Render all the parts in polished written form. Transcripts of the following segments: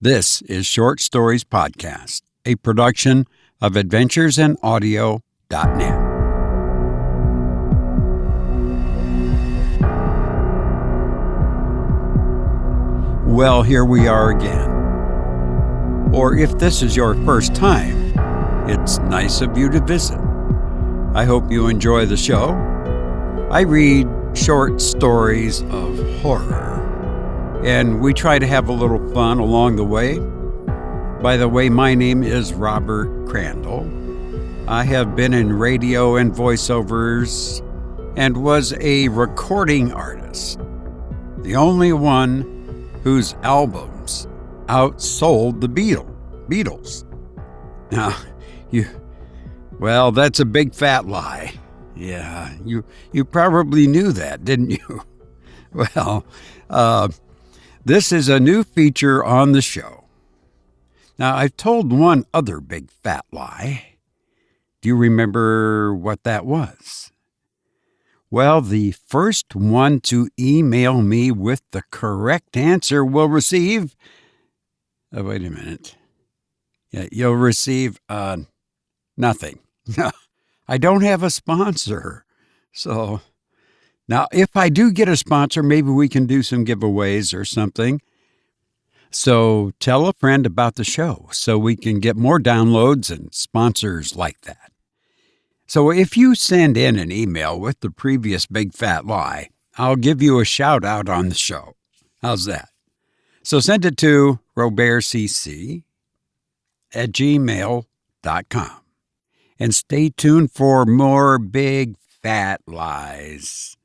This is Short Stories Podcast, a production of adventuresandaudio.net. Well, here we are again. Or if this is your first time, it's nice of you to visit. I hope you enjoy the show. I read short stories of horror, and we try to have a little fun along the way. By the way, my name is Robert Crandall. I have been in radio and voiceovers and was a recording artist, the only one whose albums outsold the Beatles. Now, well, that's a big fat lie. Yeah, you probably knew that, didn't you? Well, this is a new feature on the show. Now, I've told one other big fat lie. Do you remember what that was? Well, the first one to email me with the correct answer will receive... wait a minute. Yeah, you'll receive nothing. I don't have a sponsor. So now if I do get a sponsor, maybe we can do some giveaways or something. So tell a friend about the show so we can get more downloads and sponsors like that. So if you send in an email with the previous big fat lie, I'll give you a shout out on the show. How's that? So send it to robertcc@gmail.com. And stay tuned for more big fat lies.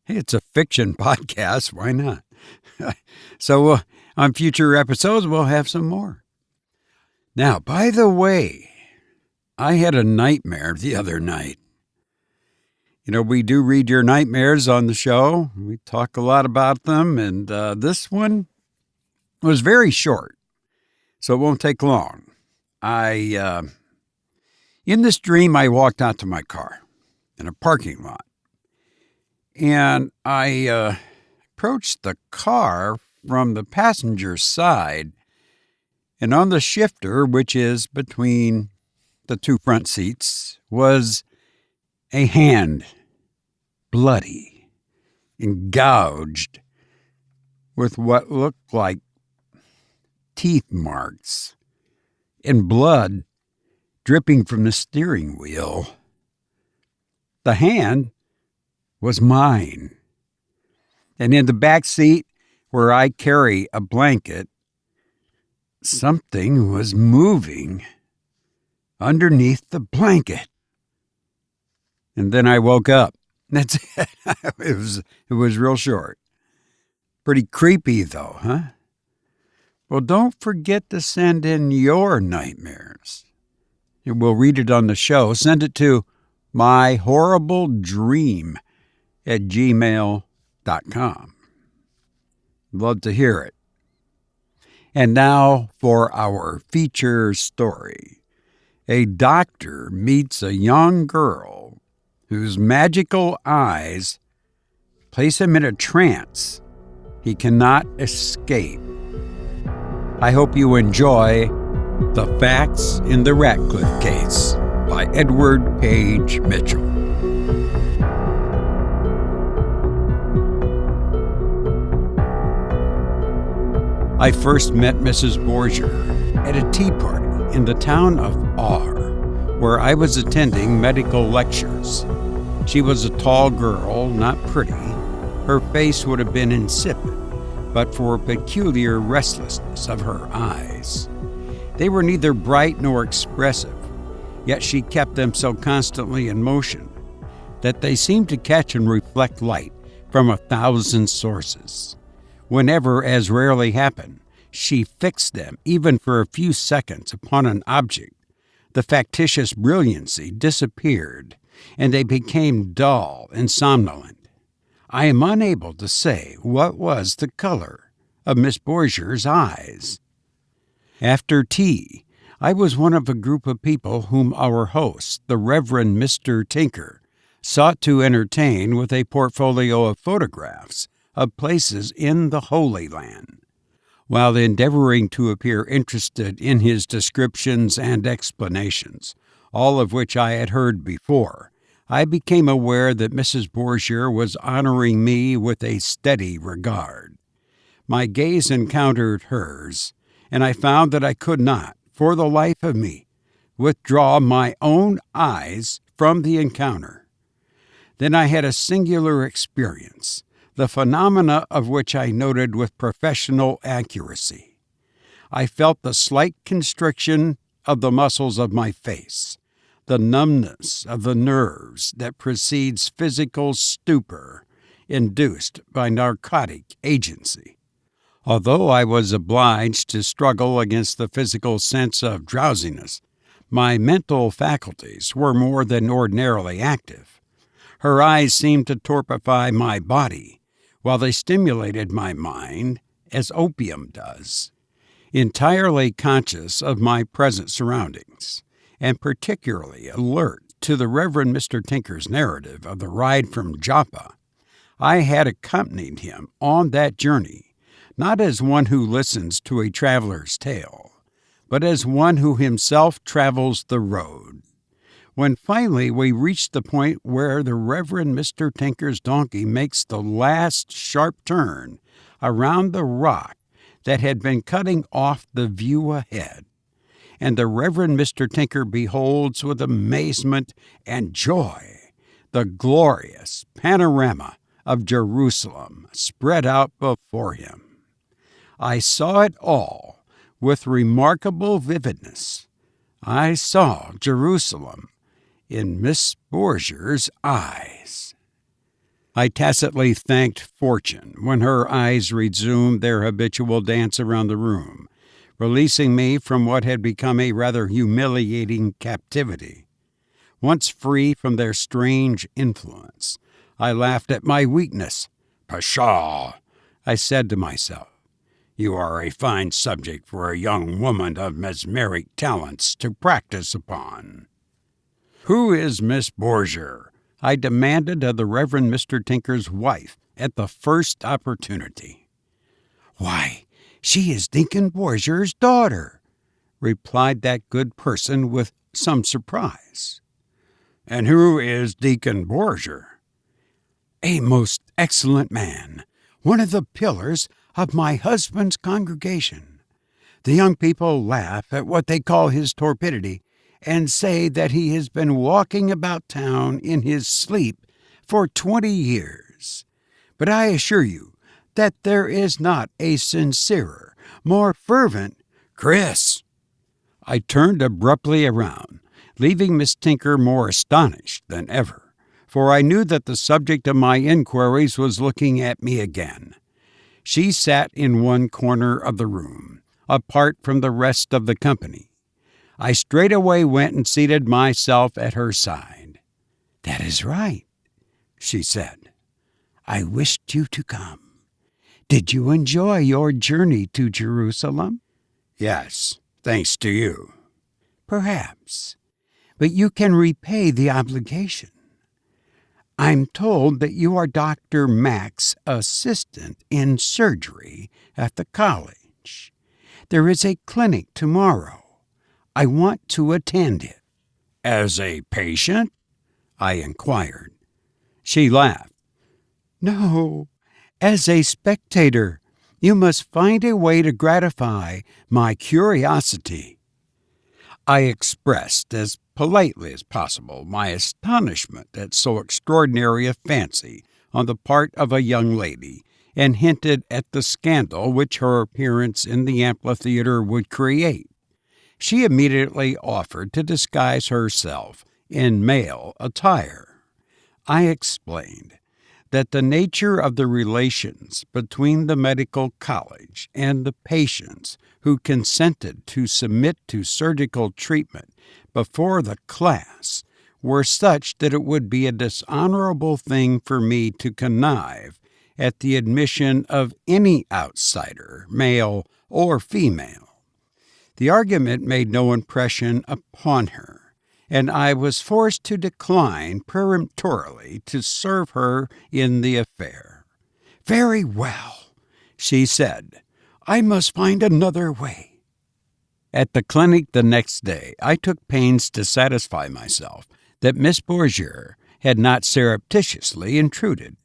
Hey, it's a fiction podcast. Why not? So on future episodes, we'll have some more. Now, by the way, I had a nightmare the other night. You know, we do read your nightmares on the show. We talk a lot about them, and this one was very short, so it won't take long. In this dream, I walked out to my car in a parking lot, and I approached the car from the passenger side, and on the shifter, which is between the two front seats, was a hand, bloody and gouged with what looked like teeth marks and blood dripping from the steering wheel. The hand was mine. And in the back seat, where I carry a blanket, something was moving underneath the blanket. And then I woke up. That's it. It was real short. Pretty creepy, though, huh? Well, don't forget to send in your nightmares. We'll read it on the show. Send it to myhorribledream@gmail.com. Love to hear it. And now for our feature story. A doctor meets a young girl whose magical eyes place him in a trance he cannot escape. I hope you enjoy The Facts in the Ratcliff Case by Edward Page Mitchell. I first met Mrs. Borgia at a tea party in the town of R, where I was attending medical lectures. She was a tall girl, not pretty. Her face would have been insipid, but for a peculiar restlessness of her eyes. They were neither bright nor expressive, yet she kept them so constantly in motion that they seemed to catch and reflect light from 1,000 sources. Whenever, as rarely happened, she fixed them, even for a few seconds, upon an object, the factitious brilliancy disappeared, and they became dull and somnolent. I am unable to say what was the color of Miss Borgia's eyes. After tea, I was one of a group of people whom our host, the Reverend Mr. Tinker, sought to entertain with a portfolio of photographs of places in the Holy Land. while endeavoring to appear interested in his descriptions and explanations, all of which I had heard before, I became aware that Mrs. Borgia was honoring me with a steady regard. My gaze encountered hers, and I found that I could not, for the life of me, withdraw my own eyes from the encounter. Then I had a singular experience, the phenomena of which I noted with professional accuracy. I felt the slight constriction of the muscles of my face, the numbness of the nerves that precedes physical stupor induced by narcotic agency. Although I was obliged to struggle against the physical sense of drowsiness, my mental faculties were more than ordinarily active. Her eyes seemed to torpify my body, while they stimulated my mind as opium does. Entirely conscious of my present surroundings, and particularly alert to the Reverend Mr. Tinker's narrative of the ride from Joppa, I had accompanied him on that journey, not as one who listens to a traveler's tale, but as one who himself travels the road. When finally we reached the point where the Reverend Mr. Tinker's donkey makes the last sharp turn around the rock that had been cutting off the view ahead, and the Reverend Mr. Tinker beholds with amazement and joy the glorious panorama of Jerusalem spread out before him, I saw it all with remarkable vividness. I saw Jerusalem in Miss Borgia's eyes. I tacitly thanked fortune when her eyes resumed their habitual dance around the room, releasing me from what had become a rather humiliating captivity. Once free from their strange influence, I laughed at my weakness. "Pshaw," I said to myself. "You are a fine subject for a young woman of mesmeric talents to practice upon." "Who is Miss Borgia?" I demanded of the Reverend Mr. Tinker's wife at the first opportunity. "Why, she is Deacon Borgia's daughter," replied that good person with some surprise. "And who is Deacon Borgia?" "A most excellent man, one of the pillars of my husband's congregation. The young people laugh at what they call his torpidity, and say that he has been walking about town in his sleep for 20 years. But I assure you that there is not a sincerer, more fervent—" "Chris!" I turned abruptly around, leaving Miss Tinker more astonished than ever, for I knew that the subject of my inquiries was looking at me again. She sat in one corner of the room, apart from the rest of the company. I straightway went and seated myself at her side. "That is right," she said. "I wished you to come. Did you enjoy your journey to Jerusalem?" "Yes, thanks to you." "Perhaps, but you can repay the obligation. I'm told that you are Dr. Mack's assistant in surgery at the college. There is a clinic tomorrow. I want to attend it." "As a patient?" I inquired. She laughed. "No, as a spectator. You must find a way to gratify my curiosity." I expressed as politely as possible my astonishment at so extraordinary a fancy on the part of a young lady, and hinted at the scandal which her appearance in the amphitheater would create. She immediately offered to disguise herself in male attire. I explained that the nature of the relations between the medical college and the patients who consented to submit to surgical treatment before the class were such that it would be a dishonorable thing for me to connive at the admission of any outsider, male or female. The argument made no impression upon her, and I was forced to decline peremptorily to serve her in the affair. "Very well," she said. I must find another way. At the clinic the next day, I took pains to satisfy myself that Miss Bourgier had not surreptitiously intruded.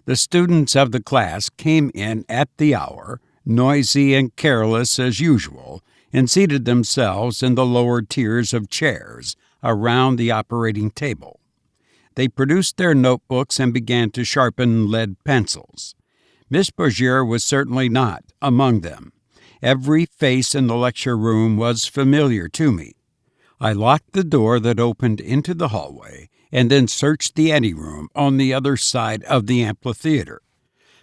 The students of the class came in at the hour, noisy and careless as usual, and seated themselves in the lower tiers of chairs around the operating table. They produced their notebooks and began to sharpen lead pencils. Miss Bourgier was certainly not among them. Every face in the lecture room was familiar to me. I locked the door that opened into the hallway and then searched the anteroom on the other side of the amphitheater.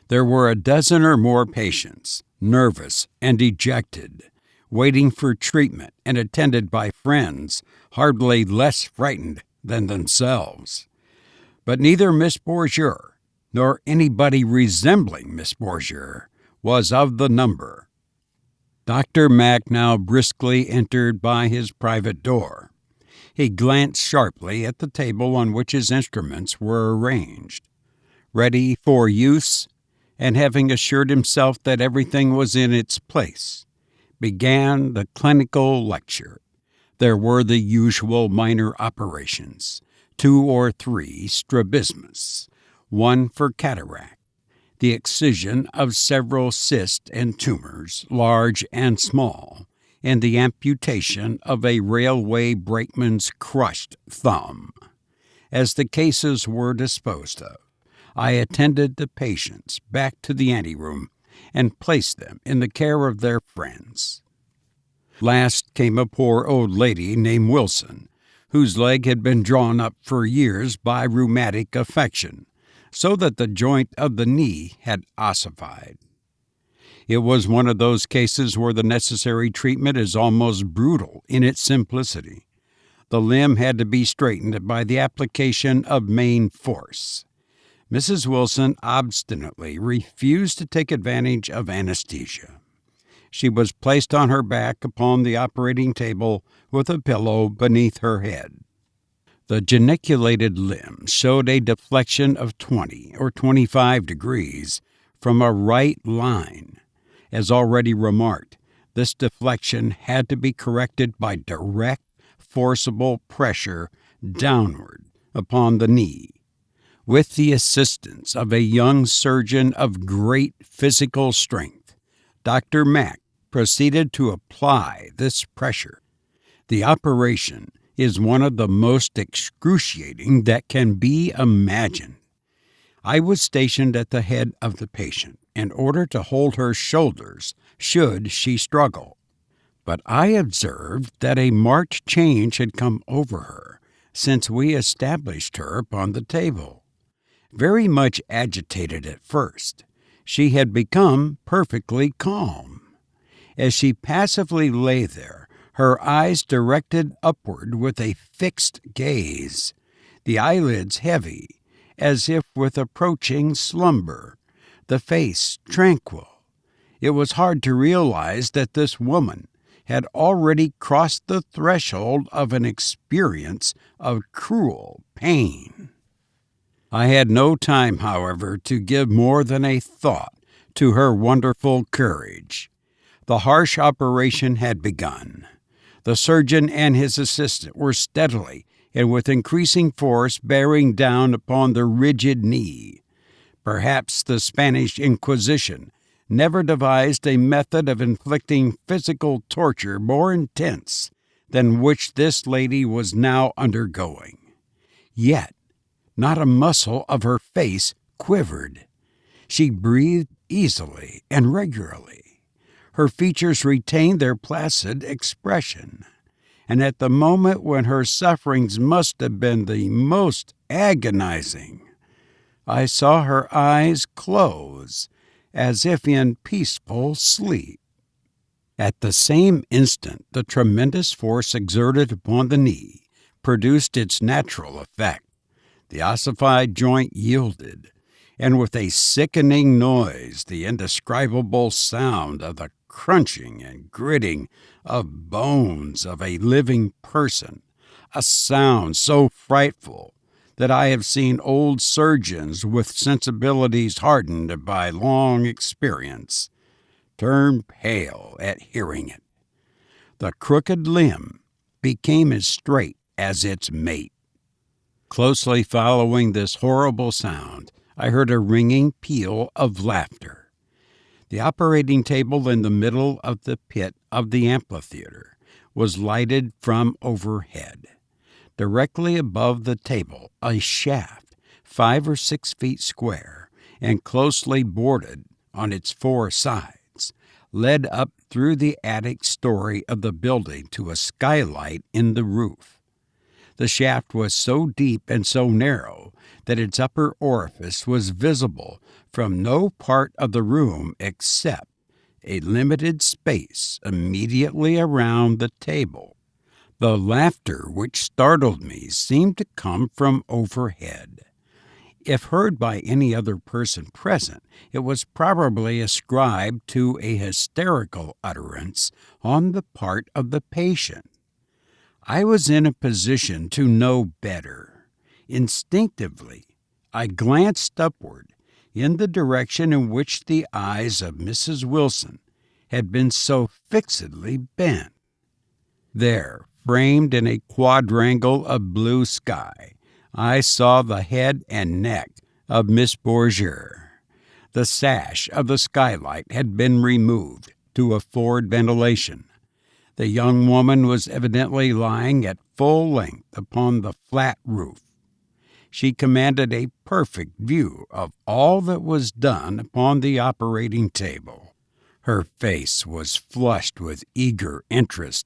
There were a dozen or more patients, nervous and dejected, waiting for treatment and attended by friends hardly less frightened than themselves. But neither Miss Bourgier nor anybody resembling Miss Bourgier was of the number. Dr. Mack now briskly entered by his private door. He glanced sharply at the table on which his instruments were arranged. Ready for use, and having assured himself that everything was in its place, began the clinical lecture. There were the usual minor operations, 2 or 3 strabismus, 1 for cataract, the excision of several cysts and tumors, large and small, and the amputation of a railway brakeman's crushed thumb. As the cases were disposed of, I attended the patients back to the anteroom and placed them in the care of their friends. Last came a poor old lady named Wilson, whose leg had been drawn up for years by rheumatic affection, so that the joint of the knee had ossified. It was one of those cases where the necessary treatment is almost brutal in its simplicity. The limb had to be straightened by the application of main force. Mrs. Wilson obstinately refused to take advantage of anesthesia. She was placed on her back upon the operating table with a pillow beneath her head. The geniculated limb showed a deflection of 20 or 25 degrees from a right line. As already remarked, this deflection had to be corrected by direct, forcible pressure downward upon the knee. With the assistance of a young surgeon of great physical strength, Dr. Mack proceeded to apply this pressure. The operation is one of the most excruciating that can be imagined. I was stationed at the head of the patient in order to hold her shoulders should she struggle. But I observed that a marked change had come over her since we established her upon the table. Very much agitated at first, she had become perfectly calm. As she passively lay there, her eyes directed upward with a fixed gaze, the eyelids heavy, as if with approaching slumber, the face tranquil. It was hard to realize that this woman had already crossed the threshold of an experience of cruel pain. I had no time, however, to give more than a thought to her wonderful courage. The harsh operation had begun. The surgeon and his assistant were steadily and with increasing force bearing down upon the rigid knee. Perhaps the Spanish Inquisition never devised a method of inflicting physical torture more intense than which this lady was now undergoing. Yet, not a muscle of her face quivered. She breathed easily and regularly. Her features retained their placid expression, and at the moment when her sufferings must have been the most agonizing, I saw her eyes close as if in peaceful sleep. At the same instant, the tremendous force exerted upon the knee produced its natural effect. The ossified joint yielded, and with a sickening noise, the indescribable sound of the crunching and gritting of bones of a living person, a sound so frightful that I have seen old surgeons with sensibilities hardened by long experience turned pale at hearing it. The crooked limb became as straight as its mate. Closely following this horrible sound, I heard a ringing peal of laughter. The operating table in the middle of the pit of the amphitheater was lighted from overhead. Directly above the table, a shaft, 5 or 6 feet square and closely boarded on its 4 sides, led up through the attic story of the building to a skylight in the roof. The shaft was so deep and so narrow that its upper orifice was visible from no part of the room except a limited space immediately around the table. The laughter which startled me seemed to come from overhead. If heard by any other person present, it was probably ascribed to a hysterical utterance on the part of the patient. I was in a position to know better. Instinctively, I glanced upward in the direction in which the eyes of Mrs. Wilson had been so fixedly bent. There, framed in a quadrangle of blue sky, I saw the head and neck of Miss Bourgier. The sash of the skylight had been removed to afford ventilation. The young woman was evidently lying at full length upon the flat roof. She commanded a perfect view of all that was done upon the operating table. Her face was flushed with eager interest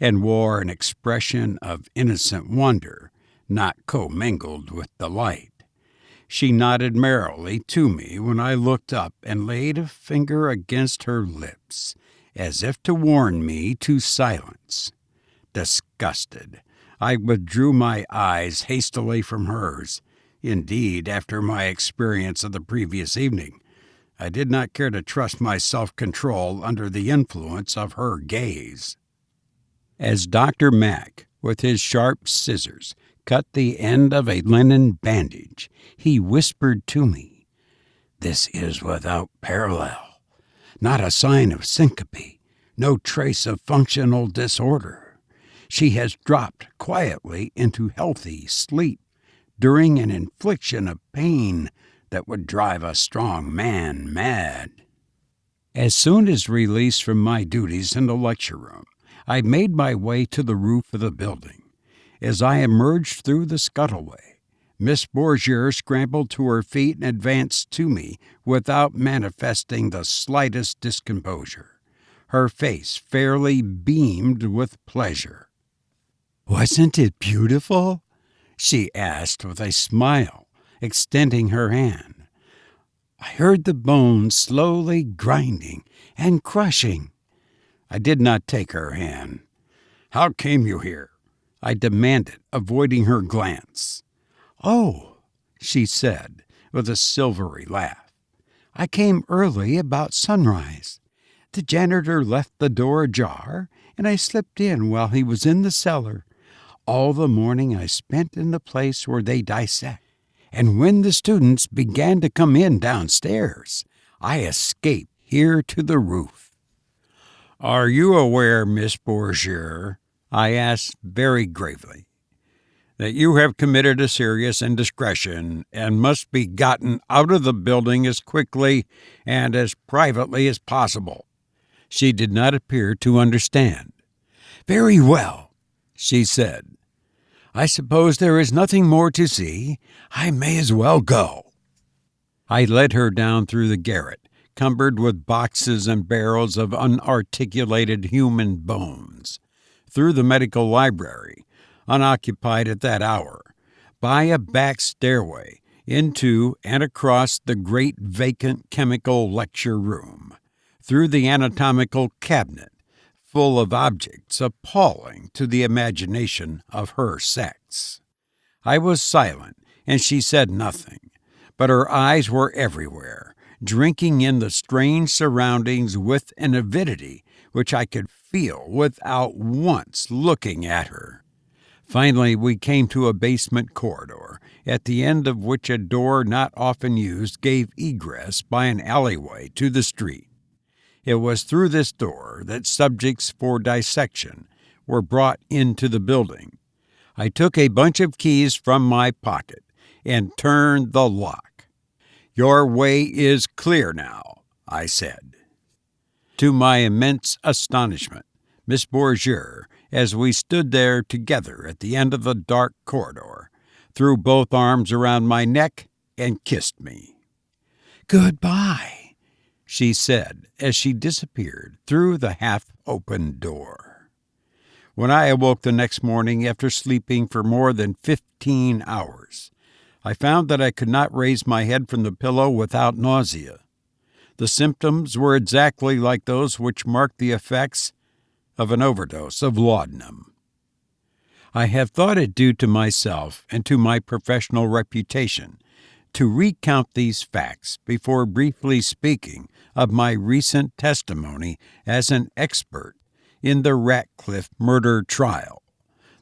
and wore an expression of innocent wonder, not commingled with delight. She nodded merrily to me when I looked up and laid a finger against her lips, as if to warn me to silence. Disgusted, I withdrew my eyes hastily from hers. Indeed, after my experience of the previous evening, I did not care to trust my self-control under the influence of her gaze. As Dr. Mack, with his sharp scissors, cut the end of a linen bandage, he whispered to me, "This is without parallel. Not a sign of syncope, no trace of functional disorder. She has dropped quietly into healthy sleep during an infliction of pain that would drive a strong man mad." As soon as released from my duties in the lecture room, I made my way to the roof of the building. As I emerged through the scuttleway, Miss Bourgier scrambled to her feet and advanced to me without manifesting the slightest discomposure. Her face fairly beamed with pleasure. "Wasn't it beautiful?" she asked with a smile, extending her hand. "I heard the bones slowly grinding and crushing." I did not take her hand. "How came you here?" I demanded, avoiding her glance. "Oh," she said, with a silvery laugh, "I came early about sunrise. The janitor left the door ajar, and I slipped in while he was in the cellar. All the morning I spent in the place where they dissect, and when the students began to come in downstairs, I escaped here to the roof." "Are you aware, Miss Bourgier," I asked very gravely, "that you have committed a serious indiscretion and must be gotten out of the building as quickly and as privately as possible?" She did not appear to understand. "Very well," she said. "I suppose there is nothing more to see. I may as well go." I led her down through the garret, cumbered with boxes and barrels of unarticulated human bones, through the medical library, unoccupied at that hour, by a back stairway, into and across the great vacant chemical lecture room, through the anatomical cabinet, full of objects appalling to the imagination of her sex. I was silent, and she said nothing, but her eyes were everywhere, drinking in the strange surroundings with an avidity which I could feel without once looking at her. Finally, we came to a basement corridor, at the end of which a door not often used gave egress by an alleyway to the street. It was through this door that subjects for dissection were brought into the building. I took a bunch of keys from my pocket and turned the lock. "Your way is clear now," I said. To my immense astonishment, Miss Bourgier, as we stood there together at the end of the dark corridor, threw both arms around my neck and kissed me. "Goodbye," she said as she disappeared through the half-open door. When I awoke the next morning after sleeping for more than 15 hours, I found that I could not raise my head from the pillow without nausea. The symptoms were exactly like those which marked the effects of an overdose of laudanum. I have thought it due to myself and to my professional reputation to recount these facts before briefly speaking of my recent testimony as an expert in the Ratcliff murder trial,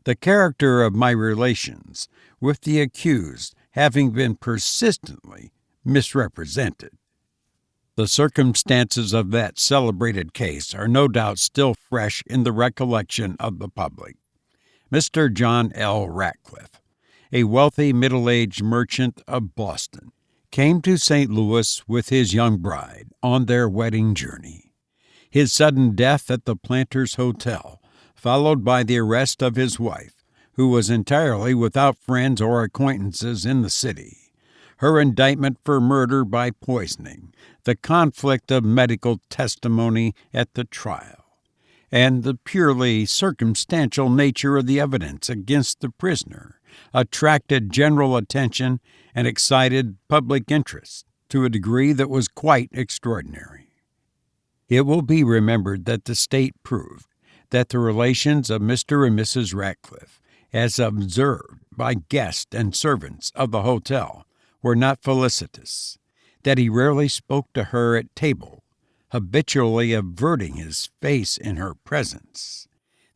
the character of my relations with the accused having been persistently misrepresented. The circumstances of that celebrated case are no doubt still fresh in the recollection of the public. Mr. John L. Ratcliff, a wealthy middle-aged merchant of Boston, came to St. Louis with his young bride on their wedding journey. His sudden death at the Planters Hotel, followed by the arrest of his wife, who was entirely without friends or acquaintances in the city, her indictment for murder by poisoning, the conflict of medical testimony at the trial, and the purely circumstantial nature of the evidence against the prisoner attracted general attention and excited public interest to a degree that was quite extraordinary. It will be remembered that the state proved that the relations of Mr. and Mrs. Ratcliff, as observed by guests and servants of the hotel, were not felicitous, that he rarely spoke to her at table, habitually averting his face in her presence,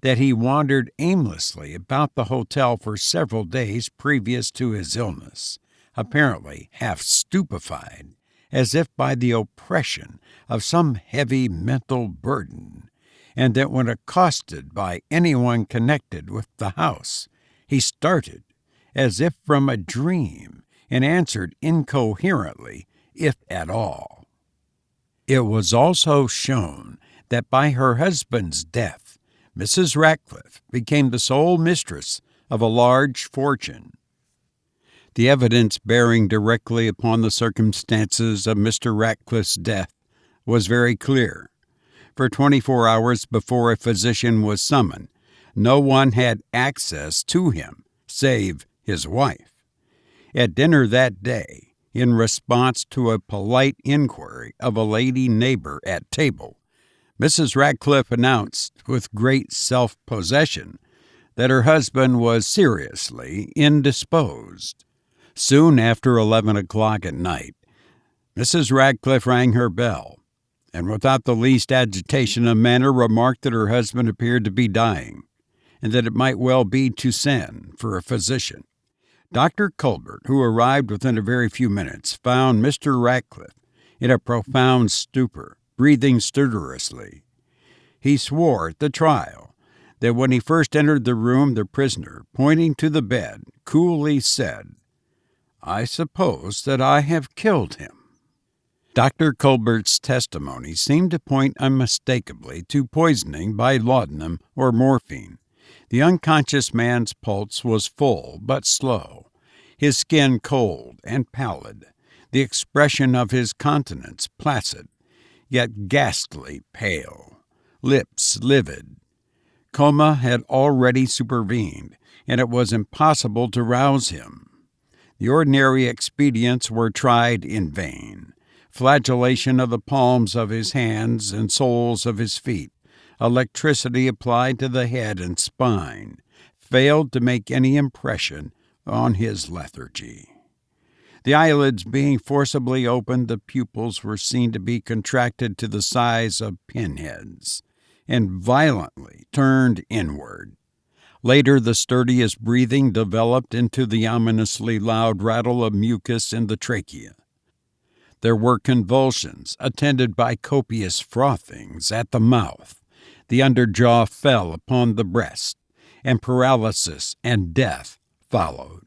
that he wandered aimlessly about the hotel for several days previous to his illness, apparently half stupefied, as if by the oppression of some heavy mental burden, and that when accosted by anyone connected with the house, he started, as if from a dream, and answered incoherently, if at all. It was also shown that by her husband's death, Mrs. Ratcliff became the sole mistress of a large fortune. The evidence bearing directly upon the circumstances of Mr. Ratcliff's death was very clear. For 24 hours before a physician was summoned, no one had access to him save his wife. At dinner that day, in response to a polite inquiry of a lady neighbor at table, Mrs. Ratcliff announced with great self-possession that her husband was seriously indisposed. Soon after 11 o'clock at night, Mrs. Ratcliff rang her bell, and without the least agitation of manner remarked that her husband appeared to be dying, and that it might well be to send for a physician. Dr. Colbert, who arrived within a very few minutes, found Mr. Ratcliff in a profound stupor, breathing stertorously. He swore at the trial that when he first entered the room, the prisoner, pointing to the bed, coolly said, "I suppose that I have killed him." Dr. Colbert's testimony seemed to point unmistakably to poisoning by laudanum or morphine. The unconscious man's pulse was full but slow, his skin cold and pallid, the expression of his countenance placid, yet ghastly pale, lips livid. Coma had already supervened, and it was impossible to rouse him. The ordinary expedients were tried in vain. Flagellation of the palms of his hands and soles of his feet, electricity applied to the head and spine, failed to make any impression on his lethargy. The eyelids being forcibly opened, the pupils were seen to be contracted to the size of pinheads, and violently turned inward. Later, the sturdiest breathing developed into the ominously loud rattle of mucus in the trachea. There were convulsions attended by copious frothings at the mouth. The underjaw fell upon the breast, and paralysis and death followed.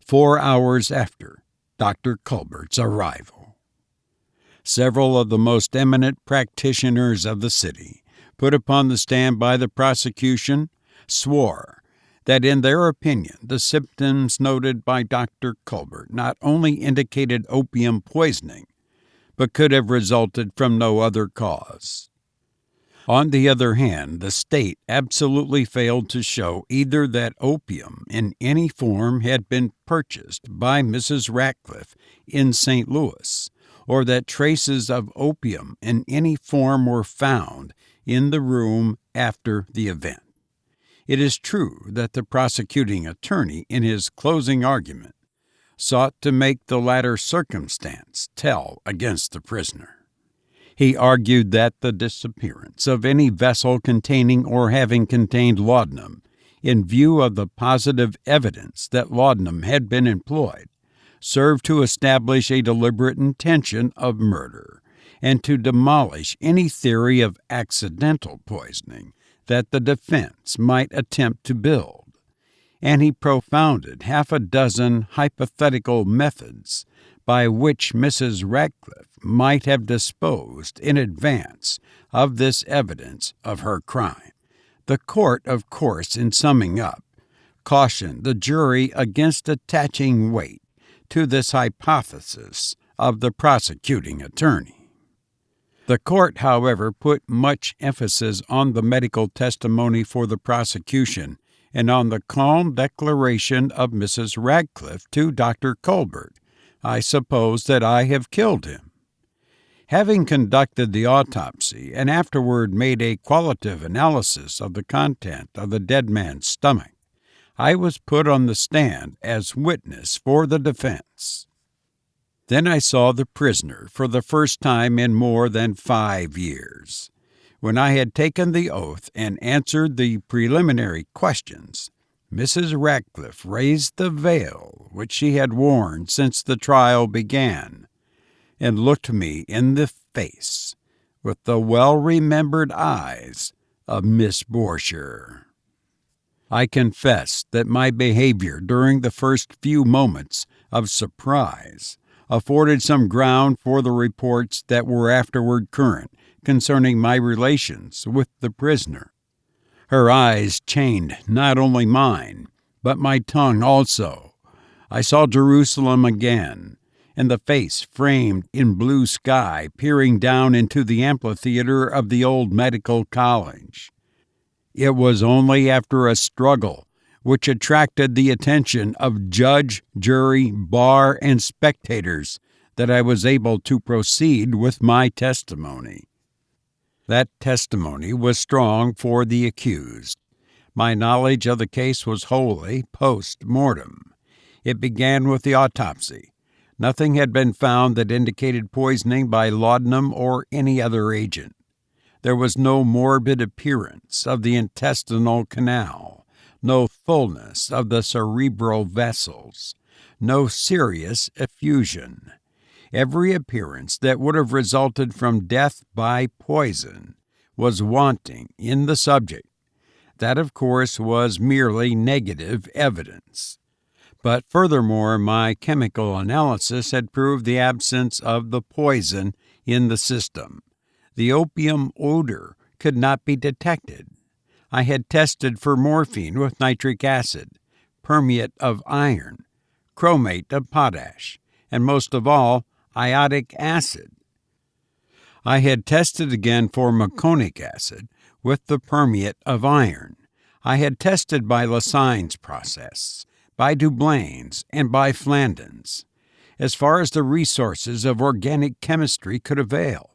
4 hours after Dr. Culbert's arrival. Several of the most eminent practitioners of the city, put upon the stand by the prosecution, swore that in their opinion the symptoms noted by Dr. Culbert not only indicated opium poisoning, but could have resulted from no other cause. On the other hand, the state absolutely failed to show either that opium in any form had been purchased by Mrs. Ratcliff in St. Louis, or that traces of opium in any form were found in the room after the event. It is true that the prosecuting attorney, in his closing argument, sought to make the latter circumstance tell against the prisoner. He argued that the disappearance of any vessel containing or having contained laudanum, in view of the positive evidence that laudanum had been employed, served to establish a deliberate intention of murder and to demolish any theory of accidental poisoning that the defense might attempt to build. And he propounded half a dozen hypothetical methods by which Mrs. Ratcliff might have disposed in advance of this evidence of her crime. The court, of course, in summing up, cautioned the jury against attaching weight to this hypothesis of the prosecuting attorney. The court, however, put much emphasis on the medical testimony for the prosecution and on the calm declaration of Mrs. Ratcliff to Dr. Culbert, "I suppose that I have killed him." Having conducted the autopsy and afterward made a qualitative analysis of the content of the dead man's stomach, I was put on the stand as witness for the defense. Then I saw the prisoner for the first time in more than 5 years. When I had taken the oath and answered the preliminary questions, Mrs. Ratcliff raised the veil which she had worn since the trial began, and looked me in the face with the well-remembered eyes of Miss Borcher. I confess that my behavior during the first few moments of surprise afforded some ground for the reports that were afterward current concerning my relations with the prisoner. Her eyes chained not only mine, but my tongue also. I saw Jerusalem again, and the face framed in blue sky peering down into the amphitheater of the old medical college. It was only after a struggle which attracted the attention of judge, jury, bar, and spectators that I was able to proceed with my testimony. That testimony was strong for the accused. My knowledge of the case was wholly post-mortem. It began with the autopsy. Nothing had been found that indicated poisoning by laudanum or any other agent. There was no morbid appearance of the intestinal canal, no fullness of the cerebral vessels, no serious effusion. Every appearance that would have resulted from death by poison was wanting in the subject. That, of course, was merely negative evidence. But furthermore, my chemical analysis had proved the absence of the poison in the system. The opium odor could not be detected. I had tested for morphine with nitric acid, permeate of iron, chromate of potash, and most of all, iodic acid. I had tested again for maconic acid with the permeate of iron. I had tested by Lassigne's process, by Dublain's, and by Flandin's, as far as the resources of organic chemistry could avail.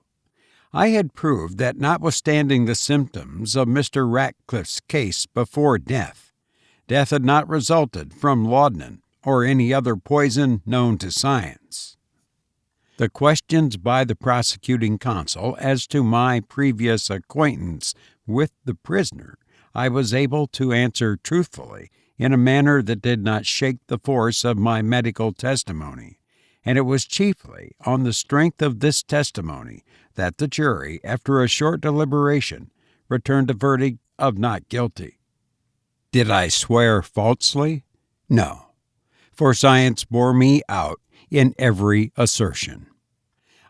I had proved that notwithstanding the symptoms of Mr. Ratcliff's case before death had not resulted from laudanum or any other poison known to science. The questions by the prosecuting counsel as to my previous acquaintance with the prisoner I was able to answer truthfully in a manner that did not shake the force of my medical testimony, and it was chiefly on the strength of this testimony that the jury, after a short deliberation, returned a verdict of not guilty. Did I swear falsely? No, for science bore me out in every assertion.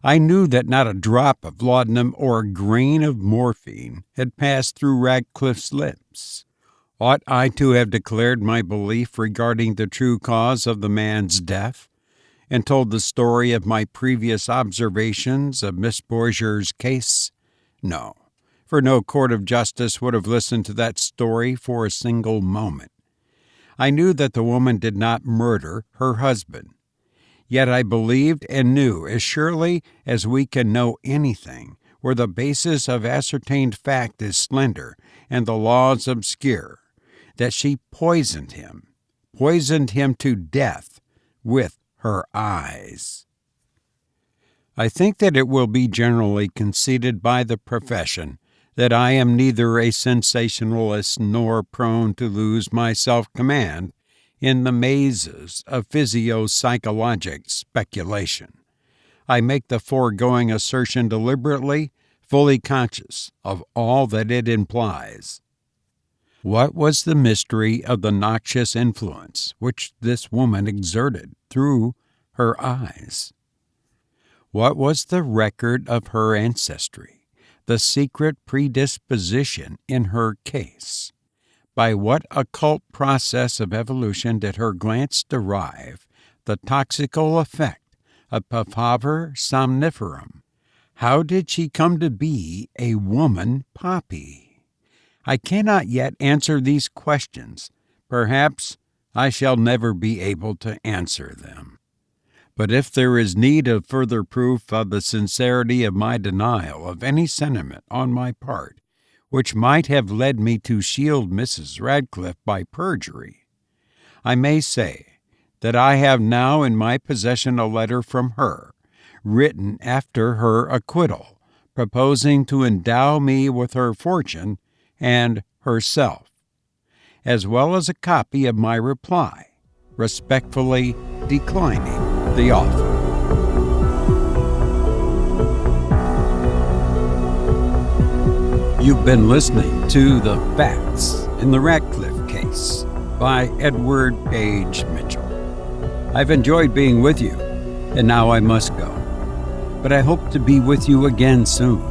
I knew that not a drop of laudanum or a grain of morphine had passed through Ratcliff's lips. Ought I to have declared my belief regarding the true cause of the man's death, and told the story of my previous observations of Miss Borger's case? No, for no court of justice would have listened to that story for a single moment. I knew that the woman did not murder her husband. Yet I believed and knew, as surely as we can know anything, where the basis of ascertained fact is slender and the laws obscure, that she poisoned him to death with her eyes. I think that it will be generally conceded by the profession that I am neither a sensationalist nor prone to lose my self-command in the mazes of physio-psychologic speculation. I make the foregoing assertion deliberately, fully conscious of all that it implies. What was the mystery of the noxious influence which this woman exerted through her eyes? What was the record of her ancestry, the secret predisposition in her case? By what occult process of evolution did her glance derive the toxical effect of Papaver somniferum? How did she come to be a woman poppy? I cannot yet answer these questions. Perhaps I shall never be able to answer them. But if there is need of further proof of the sincerity of my denial of any sentiment on my part, which might have led me to shield Mrs. Ratcliff by perjury, I may say that I have now in my possession a letter from her, written after her acquittal, proposing to endow me with her fortune and herself, as well as a copy of my reply, respectfully declining the offer. You've been listening to The Facts in the Ratcliff Case by Edward Page Mitchell. I've enjoyed being with you, and now I must go. But I hope to be with you again soon.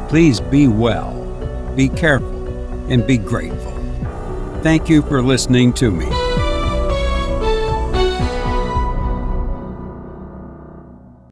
Please be well, be careful, and be grateful. Thank you for listening to me.